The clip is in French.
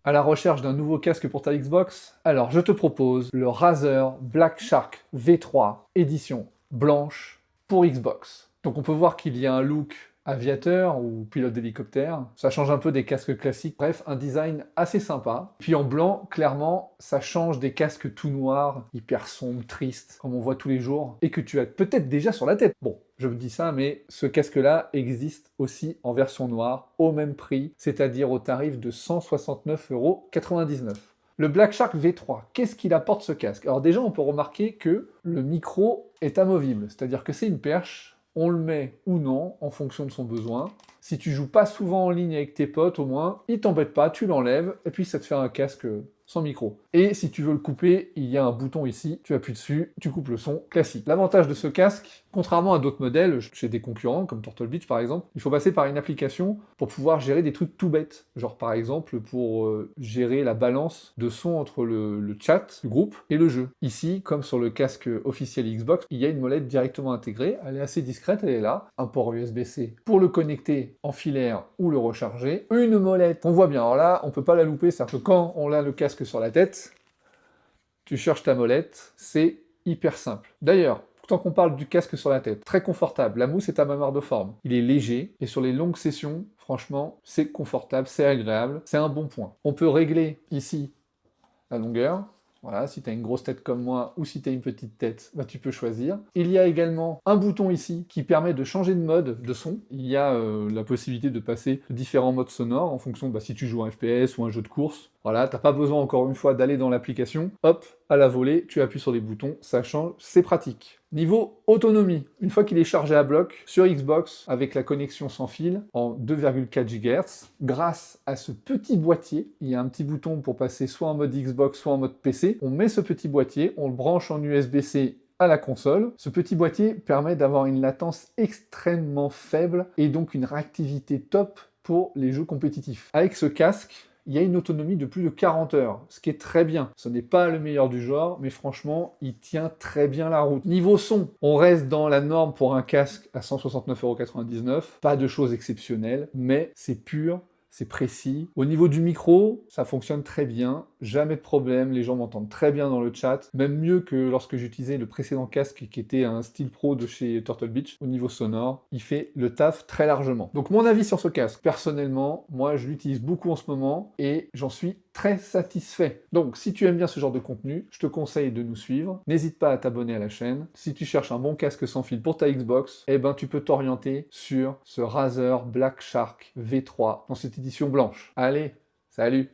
À la recherche d'un nouveau casque pour ta Xbox? Alors je te propose le Razer Black Shark V3 édition blanche pour Xbox. Donc on peut voir qu'il y a un look aviateur ou pilote d'hélicoptère. Ça change un peu des casques classiques. Bref, un design assez sympa. Puis en blanc, clairement, ça change des casques tout noirs, hyper sombres, tristes, comme on voit tous les jours, et que tu as peut-être déjà sur la tête. Bon, je vous dis ça, mais ce casque-là existe aussi en version noire, au même prix, c'est-à-dire au tarif de 169,99 €. Le Black Shark V3, qu'est-ce qu'il apporte ce casque? Alors déjà, on peut remarquer que le micro est amovible, c'est-à-dire que c'est une perche, on le met ou non en fonction de son besoin. Si tu joues pas souvent en ligne avec tes potes, au moins, il t'embête pas, tu l'enlèves, et puis ça te fait un casque sans micro. Et si tu veux le couper, il y a un bouton ici, tu appuies dessus, tu coupes le son classique. L'avantage de ce casque, contrairement à d'autres modèles, chez des concurrents, comme Turtle Beach par exemple, il faut passer par une application pour pouvoir gérer des trucs tout bêtes. Genre par exemple pour gérer la balance de son entre le chat du groupe et le jeu. Ici, comme sur le casque officiel Xbox, il y a une molette directement intégrée, elle est assez discrète, elle est là, un port USB-C pour le connecter en filaire ou le recharger, une molette, on voit bien, alors là, on peut pas la louper, c'est-à-dire que quand on a le casque sur la tête, tu cherches ta molette, c'est hyper simple. D'ailleurs, tant qu'on parle du casque sur la tête, très confortable, la mousse est à ma de forme, il est léger, et sur les longues sessions, franchement, c'est confortable, c'est agréable, c'est un bon point. On peut régler ici la longueur. Voilà, si tu as une grosse tête comme moi ou si tu as une petite tête, bah, tu peux choisir. Il y a également un bouton ici qui permet de changer de mode de son. Il y a la possibilité de passer de différents modes sonores en fonction si tu joues un FPS ou un jeu de course. Voilà, t'as pas besoin encore une fois d'aller dans l'application. Hop, à la volée, tu appuies sur les boutons, ça change, c'est pratique. Niveau autonomie, une fois qu'il est chargé à bloc, sur Xbox, avec la connexion sans fil, en 2,4 GHz, grâce à ce petit boîtier, il y a un petit bouton pour passer soit en mode Xbox, soit en mode PC, on met ce petit boîtier, on le branche en USB-C à la console. Ce petit boîtier permet d'avoir une latence extrêmement faible et donc une réactivité top pour les jeux compétitifs. Avec ce casque, il y a une autonomie de plus de 40 heures, ce qui est très bien. Ce n'est pas le meilleur du genre, mais franchement, il tient très bien la route. Niveau son, on reste dans la norme pour un casque à 169,99 €. Pas de choses exceptionnelles, mais c'est pur, c'est précis. Au niveau du micro, ça fonctionne très bien, jamais de problème, les gens m'entendent très bien dans le chat, même mieux que lorsque j'utilisais le précédent casque qui était un Steel Pro de chez Turtle Beach. Au niveau sonore, il fait le taf très largement. Donc mon avis sur ce casque, personnellement, moi je l'utilise beaucoup en ce moment et j'en suis très satisfait. Donc si tu aimes bien ce genre de contenu, je te conseille de nous suivre. N'hésite pas à t'abonner à la chaîne. Si tu cherches un bon casque sans fil pour ta Xbox, eh ben tu peux t'orienter sur ce Razer Black Shark V3 dans cette édition blanche. Allez, salut!